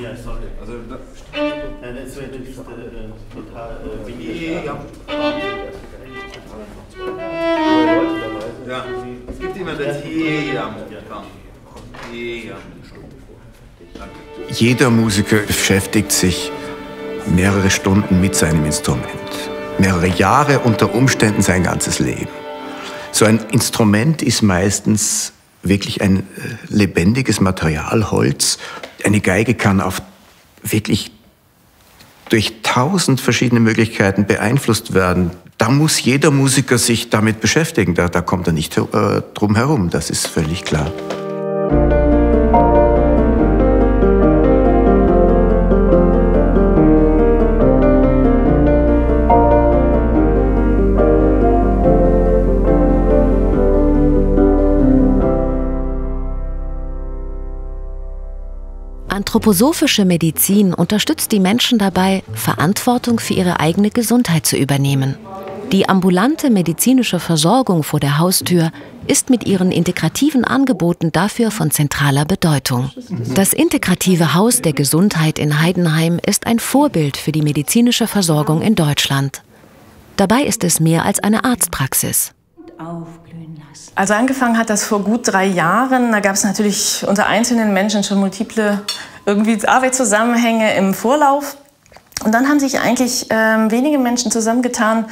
Ja, sorry. Also, das wird total ja, es gibt jemanden, der hier. Jeder Musiker beschäftigt sich mehrere Stunden mit seinem Instrument. Mehrere Jahre, unter Umständen sein ganzes Leben. So ein Instrument ist meistens wirklich ein lebendiges Material, Holz. Eine Geige kann auf wirklich durch 1000 verschiedene Möglichkeiten beeinflusst werden. Da muss jeder Musiker sich damit beschäftigen. Da kommt er nicht drum herum, das ist völlig klar. Anthroposophische Medizin unterstützt die Menschen dabei, Verantwortung für ihre eigene Gesundheit zu übernehmen. Die ambulante medizinische Versorgung vor der Haustür ist mit ihren integrativen Angeboten dafür von zentraler Bedeutung. Das integrative Haus der Gesundheit in Heidenheim ist ein Vorbild für die medizinische Versorgung in Deutschland. Dabei ist es mehr als eine Arztpraxis. Also angefangen hat das vor gut 3 Jahren. Da gab es natürlich unter einzelnen Menschen schon multiple Arbeitszusammenhänge im Vorlauf. Und dann haben sich eigentlich wenige Menschen zusammengetan.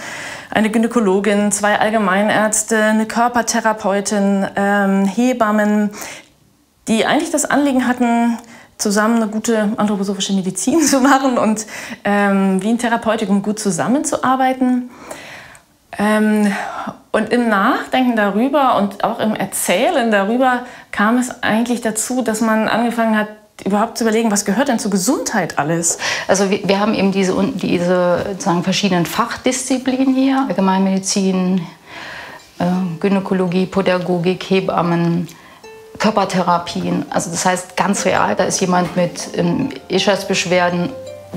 Eine Gynäkologin, 2 Allgemeinärzte, eine Körpertherapeutin, Hebammen, die eigentlich das Anliegen hatten, zusammen eine gute anthroposophische Medizin zu machen und wie ein Therapeutikum gut zusammenzuarbeiten. Und im Nachdenken darüber und auch im Erzählen darüber kam es eigentlich dazu, dass man angefangen hat, überhaupt zu überlegen, was gehört denn zur Gesundheit alles? Also wir haben eben diese sozusagen verschiedenen Fachdisziplinen hier. Allgemeinmedizin, Gynäkologie, Pädagogik, Hebammen, Körpertherapien. Also das heißt ganz real, da ist jemand mit Ischiasbeschwerden,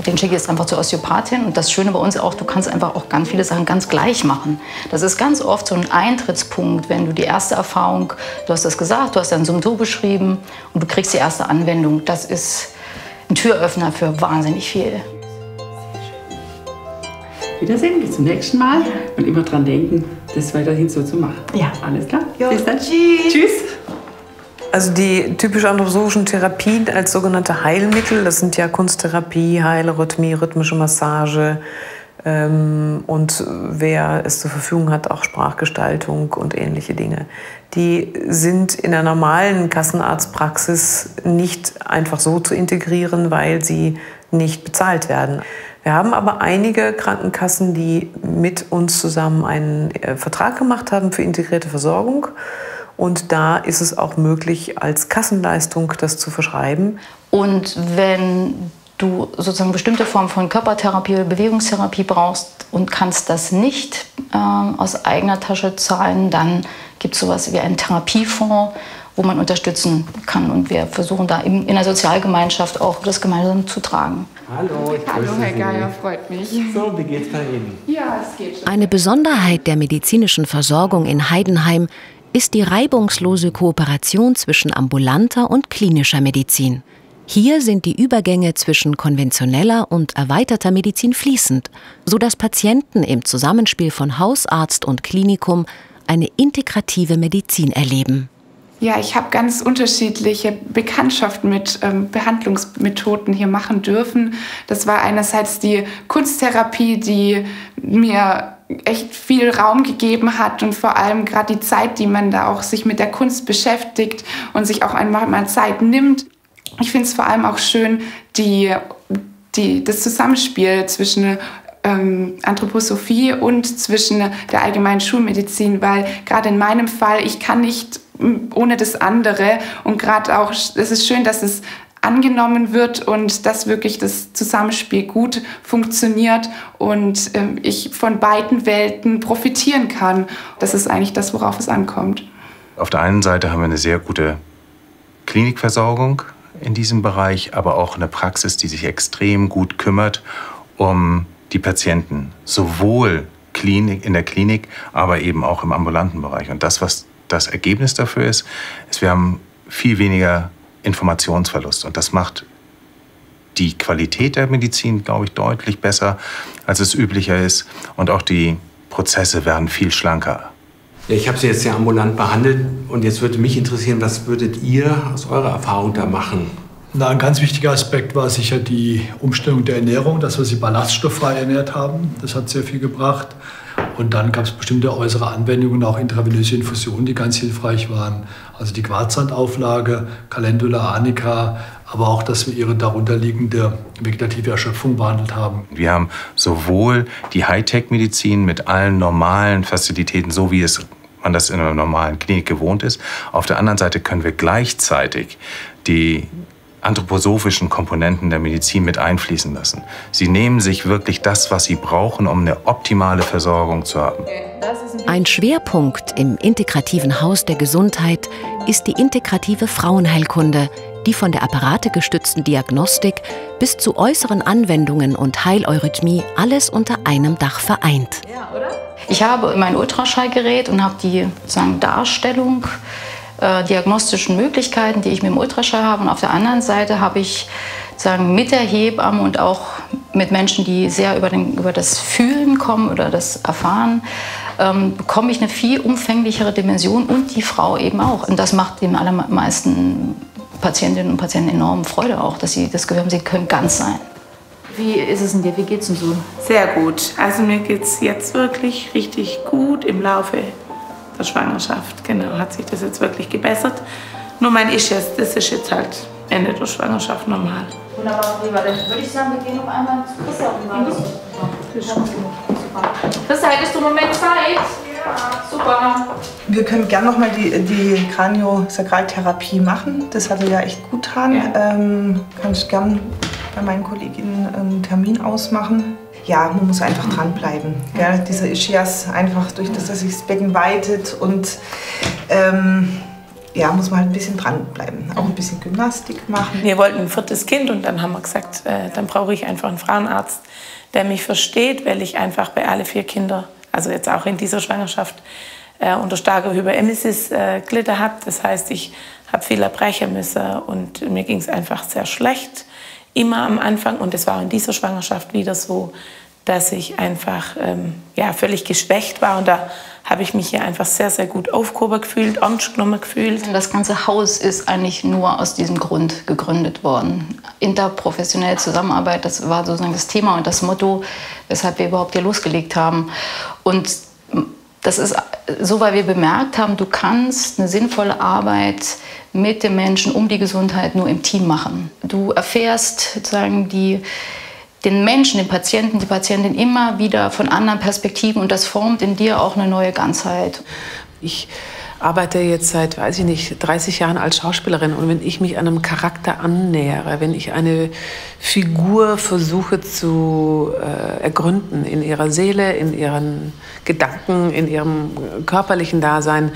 den schicke ich jetzt einfach zur Osteopathin. Und das Schöne bei uns auch, du kannst einfach auch ganz viele Sachen ganz gleich machen. Das ist ganz oft so ein Eintrittspunkt, wenn du die erste Erfahrung, du hast das gesagt, du hast dein Symptom beschrieben und du kriegst die erste Anwendung. Das ist ein Türöffner für wahnsinnig viel. Wiedersehen, bis zum nächsten Mal und immer dran denken, das weiterhin so zu machen. Ja. Alles klar? Jo. Bis dann. Tschüss. Also die typisch anthroposophischen Therapien als sogenannte Heilmittel, das sind ja Kunsttherapie, Heilrhythmie, rhythmische Massage und wer es zur Verfügung hat, auch Sprachgestaltung und ähnliche Dinge. Die sind in der normalen Kassenarztpraxis nicht einfach so zu integrieren, weil sie nicht bezahlt werden. Wir haben aber einige Krankenkassen, die mit uns zusammen einen Vertrag gemacht haben für integrierte Versorgung. Und da ist es auch möglich, als Kassenleistung das zu verschreiben. Und wenn du sozusagen bestimmte Formen von Körpertherapie oder Bewegungstherapie brauchst und kannst das nicht aus eigener Tasche zahlen, dann gibt es sowas wie einen Therapiefonds, wo man unterstützen kann. Und wir versuchen da in der Sozialgemeinschaft auch das gemeinsam zu tragen. Hallo, hallo Herr Geier, freut mich. So, wie geht's bei Ihnen? Ja, es geht schon. Eine Besonderheit der medizinischen Versorgung in Heidenheim ist die reibungslose Kooperation zwischen ambulanter und klinischer Medizin. Hier sind die Übergänge zwischen konventioneller und erweiterter Medizin fließend, sodass Patienten im Zusammenspiel von Hausarzt und Klinikum eine integrative Medizin erleben. Ja, ich habe ganz unterschiedliche Bekanntschaften mit Behandlungsmethoden hier machen dürfen. Das war einerseits die Kunsttherapie, die mir echt viel Raum gegeben hat und vor allem gerade die Zeit, die man da auch sich mit der Kunst beschäftigt und sich auch einmal mal Zeit nimmt. Ich finde es vor allem auch schön, das Zusammenspiel zwischen Anthroposophie und zwischen der allgemeinen Schulmedizin, weil gerade in meinem Fall, ich kann nicht ohne das andere und gerade auch, es ist schön, dass es angenommen wird und dass wirklich das Zusammenspiel gut funktioniert und ich von beiden Welten profitieren kann. Das ist eigentlich das, worauf es ankommt. Auf der einen Seite haben wir eine sehr gute Klinikversorgung in diesem Bereich, aber auch eine Praxis, die sich extrem gut kümmert um die Patienten, sowohl in der Klinik, aber eben auch im ambulanten Bereich. Und das, was das Ergebnis dafür ist, wir haben viel weniger Informationsverlust. Und das macht die Qualität der Medizin, glaube ich, deutlich besser, als es üblicher ist. Und auch die Prozesse werden viel schlanker. Ja, ich habe Sie jetzt ja ambulant behandelt und jetzt würde mich interessieren, was würdet ihr aus eurer Erfahrung da machen? Na, ein ganz wichtiger Aspekt war sicher die Umstellung der Ernährung, dass wir sie ballaststofffrei ernährt haben. Das hat sehr viel gebracht. Und dann gab es bestimmte äußere Anwendungen, auch intravenöse Infusionen, die ganz hilfreich waren. Also die Quarzsandauflage, Calendula arnica, aber auch, dass wir ihre darunterliegende vegetative Erschöpfung behandelt haben. Wir haben sowohl die Hightech-Medizin mit allen normalen Fazilitäten, so wie man das in einer normalen Klinik gewohnt ist. Auf der anderen Seite können wir gleichzeitig die anthroposophischen Komponenten der Medizin mit einfließen lassen. Sie nehmen sich wirklich das, was sie brauchen, um eine optimale Versorgung zu haben. Ein Schwerpunkt im integrativen Haus der Gesundheit ist die integrative Frauenheilkunde, die von der apparategestützten Diagnostik bis zu äußeren Anwendungen und Heileurythmie alles unter einem Dach vereint. Ich habe mein Ultraschallgerät und habe die Darstellung diagnostischen Möglichkeiten, die ich mit dem Ultraschall habe. Und auf der anderen Seite habe ich mit der Hebamme und auch mit Menschen, die sehr über das Fühlen kommen oder das Erfahren, bekomme ich eine viel umfänglichere Dimension und die Frau eben auch. Und das macht den allermeisten Patientinnen und Patienten enorm Freude auch, dass sie das Gefühl haben, sie können ganz sein. Wie ist es denn dir? Wie geht's denn so? Sehr gut. Also mir geht's jetzt wirklich richtig gut im Laufe der Schwangerschaft. Genau, hat sich das jetzt wirklich gebessert. Nur das ist jetzt halt Ende der Schwangerschaft normal. Wunderbar, Eva. Dann würde ich sagen, wir gehen noch einmal zu Christa. Christa, hättest du einen Moment Zeit? Ja. Super. Wir können gerne noch mal die Kraniosakraltherapie machen. Das hatte ja echt gut getan. Ja. Kann ich gern bei meinen Kolleginnen einen Termin ausmachen. Ja, man muss einfach dranbleiben. Ja, dieser Ischias, einfach durch das, dass sich das Becken weitet und ja, muss man halt ein bisschen dranbleiben. Auch ein bisschen Gymnastik machen. Wir wollten ein 4. Kind und dann haben wir gesagt, dann brauche ich einfach einen Frauenarzt, der mich versteht, weil ich einfach bei alle 4 Kinder, also jetzt auch in dieser Schwangerschaft, unter starker Hyperemesis gelitten habe. Das heißt, ich habe viel erbrechen müssen und mir ging es einfach sehr schlecht. Immer am Anfang, und es war in dieser Schwangerschaft wieder so, dass ich einfach völlig geschwächt war. Und da habe ich mich hier einfach sehr, sehr gut aufgehoben gefühlt, ernst genommen gefühlt. Das ganze Haus ist eigentlich nur aus diesem Grund gegründet worden. Interprofessionelle Zusammenarbeit, das war sozusagen das Thema und das Motto, weshalb wir überhaupt hier losgelegt haben. Und das ist so, weil wir bemerkt haben, du kannst eine sinnvolle Arbeit mit den Menschen um die Gesundheit nur im Team machen. Du erfährst sozusagen den Menschen, den Patienten, die Patientin immer wieder von anderen Perspektiven und das formt in dir auch eine neue Ganzheit. Ich arbeite jetzt seit, 30 Jahren als Schauspielerin und wenn ich mich einem Charakter annähere, wenn ich eine Figur versuche zu ergründen in ihrer Seele, in ihren Gedanken, in ihrem körperlichen Dasein,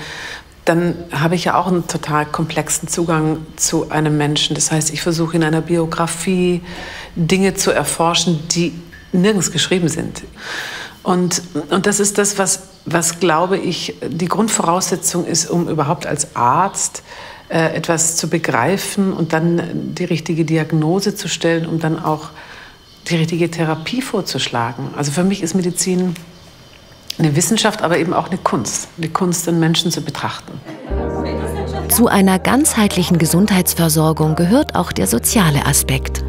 dann habe ich ja auch einen total komplexen Zugang zu einem Menschen. Das heißt, ich versuche in einer Biografie Dinge zu erforschen, die nirgends geschrieben sind. Und das ist das, was glaube ich, die Grundvoraussetzung ist, um überhaupt als Arzt etwas zu begreifen und dann die richtige Diagnose zu stellen, um dann auch die richtige Therapie vorzuschlagen. Also für mich ist Medizin eine Wissenschaft, aber eben auch eine Kunst, den Menschen zu betrachten. Zu einer ganzheitlichen Gesundheitsversorgung gehört auch der soziale Aspekt.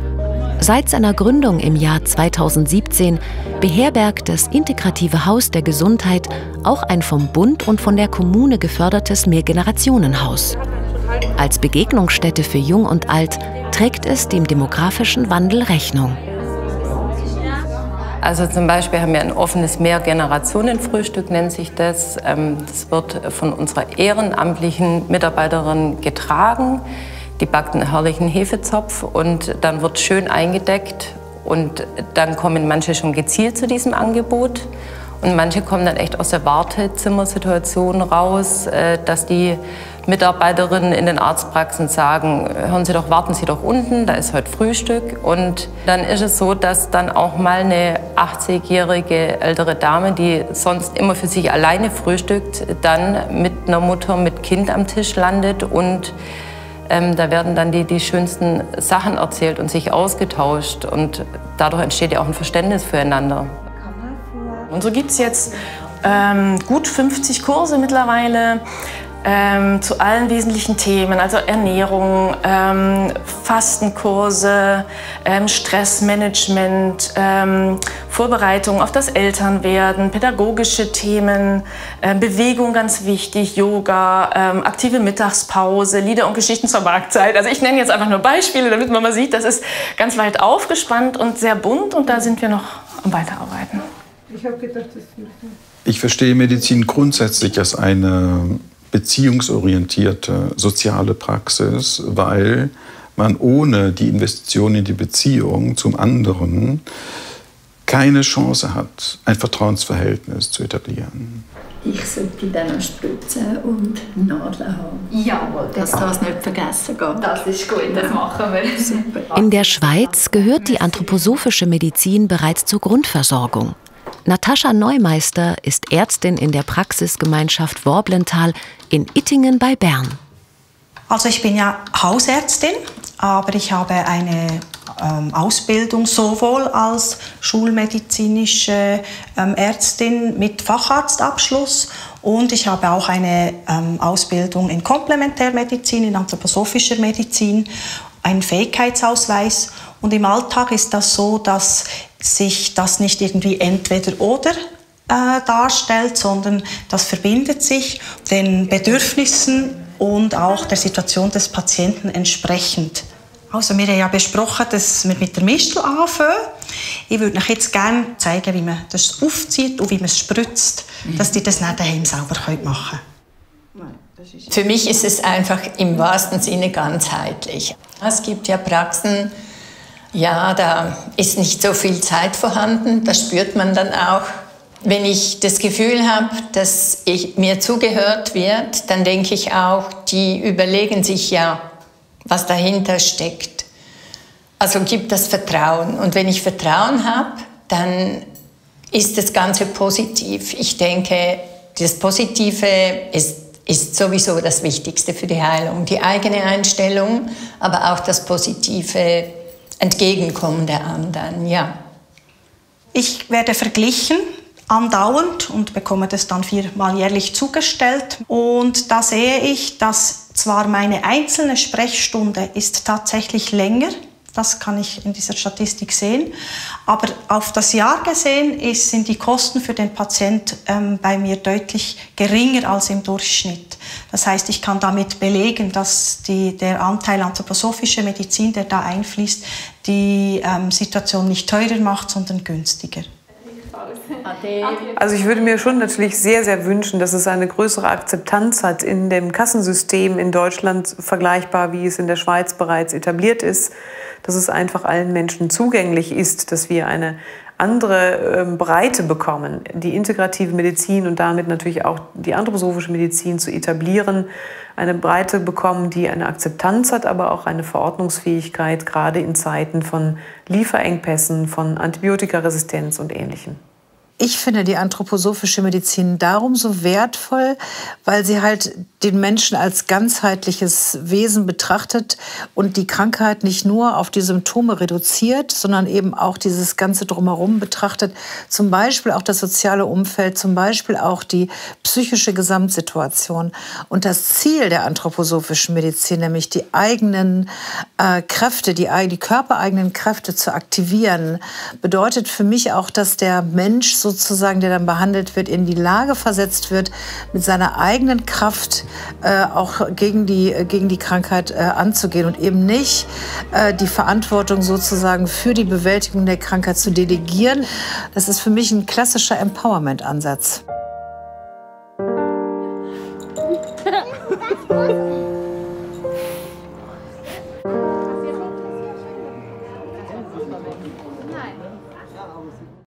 Seit seiner Gründung im Jahr 2017 beherbergt das Integrative Haus der Gesundheit auch ein vom Bund und von der Kommune gefördertes Mehrgenerationenhaus. Als Begegnungsstätte für Jung und Alt trägt es dem demografischen Wandel Rechnung. Also zum Beispiel haben wir ein offenes Mehrgenerationenfrühstück, nennt sich das. Das wird von unserer ehrenamtlichen Mitarbeiterin getragen. Die backt einen herrlichen Hefezopf und dann wird schön eingedeckt. Und dann kommen manche schon gezielt zu diesem Angebot. Und manche kommen dann echt aus der Wartezimmersituation raus, dass die Mitarbeiterinnen in den Arztpraxen sagen, hören Sie doch, warten Sie doch unten, da ist heute Frühstück. Und dann ist es so, dass dann auch mal eine 80-jährige ältere Dame, die sonst immer für sich alleine frühstückt, dann mit einer Mutter mit Kind am Tisch landet und Da werden dann die schönsten Sachen erzählt und sich ausgetauscht. Und dadurch entsteht ja auch ein Verständnis füreinander. Und so gibt es jetzt gut 50 Kurse mittlerweile zu allen wesentlichen Themen, also Ernährung, Fastenkurse, Stressmanagement, Vorbereitung auf das Elternwerden, pädagogische Themen, Bewegung ganz wichtig, Yoga, aktive Mittagspause, Lieder und Geschichten zur Marktzeit. Also ich nenne jetzt einfach nur Beispiele, damit man mal sieht, das ist ganz weit aufgespannt und sehr bunt und da sind wir noch am Weiterarbeiten. Ich habe gedacht, das Ich verstehe Medizin grundsätzlich als eine beziehungsorientierte soziale Praxis, weil man ohne die Investition in die Beziehung zum anderen keine Chance hat, ein Vertrauensverhältnis zu etablieren. Ich sollte dann noch spritzen und Nadeln haben. Jawohl, dass das nicht vergessen geht. Das ist gut, das machen wir. Super. In der Schweiz gehört die anthroposophische Medizin bereits zur Grundversorgung. Natascha Neumeister ist Ärztin in der Praxisgemeinschaft Worblental in Ittingen bei Bern. Also ich bin ja Hausärztin, aber ich habe eine Ausbildung sowohl als schulmedizinische Ärztin mit Facharztabschluss und ich habe auch eine Ausbildung in Komplementärmedizin, in anthroposophischer Medizin, einen Fähigkeitsausweis. Und im Alltag ist das so, dass sich das nicht irgendwie entweder oder darstellt, sondern das verbindet sich den Bedürfnissen und auch der Situation des Patienten entsprechend. Also wir haben ja besprochen, dass wir mit der Mistel anfangen. Ich würde euch jetzt gerne zeigen, wie man das aufzieht und wie man es spritzt, dass ihr das nicht daheim selber machen könnt. Für mich ist es einfach im wahrsten Sinne ganzheitlich. Es gibt ja Praxen, ja, da ist nicht so viel Zeit vorhanden, das spürt man dann auch. Wenn ich das Gefühl habe, dass mir zugehört wird, dann denke ich auch, die überlegen sich ja, was dahinter steckt. Also gibt das Vertrauen. Und wenn ich Vertrauen habe, dann ist das Ganze positiv. Ich denke, das Positive ist sowieso das Wichtigste für die Heilung. Die eigene Einstellung, aber auch das positive Entgegenkommen der anderen, ja. Ich werde verglichen, andauernd, und bekomme das dann 4-mal jährlich zugestellt. Und da sehe ich, dass zwar meine einzelne Sprechstunde ist tatsächlich länger, das kann ich in dieser Statistik sehen, aber auf das Jahr gesehen sind die Kosten für den Patient bei mir deutlich geringer als im Durchschnitt. Das heißt, ich kann damit belegen, dass der Anteil anthroposophische Medizin, der da einfließt, die Situation nicht teurer macht, sondern günstiger. Also ich würde mir schon natürlich sehr, sehr wünschen, dass es eine größere Akzeptanz hat in dem Kassensystem in Deutschland, vergleichbar wie es in der Schweiz bereits etabliert ist, dass es einfach allen Menschen zugänglich ist, dass wir eine andere Breite bekommen, die integrative Medizin und damit natürlich auch die anthroposophische Medizin zu etablieren, eine Breite bekommen, die eine Akzeptanz hat, aber auch eine Verordnungsfähigkeit, gerade in Zeiten von Lieferengpässen, von Antibiotikaresistenz und Ähnlichem. Ich finde die anthroposophische Medizin darum so wertvoll, weil sie halt den Menschen als ganzheitliches Wesen betrachtet und die Krankheit nicht nur auf die Symptome reduziert, sondern eben auch dieses Ganze drumherum betrachtet. Zum Beispiel auch das soziale Umfeld, zum Beispiel auch die psychische Gesamtsituation. Und das Ziel der anthroposophischen Medizin, nämlich die eigenen Kräfte, die körpereigenen Kräfte zu aktivieren, bedeutet für mich auch, dass der Mensch sozusagen, der dann behandelt wird, in die Lage versetzt wird, mit seiner eigenen Kraft auch gegen die Krankheit anzugehen und eben nicht die Verantwortung sozusagen für die Bewältigung der Krankheit zu delegieren. Das ist für mich ein klassischer Empowerment-Ansatz.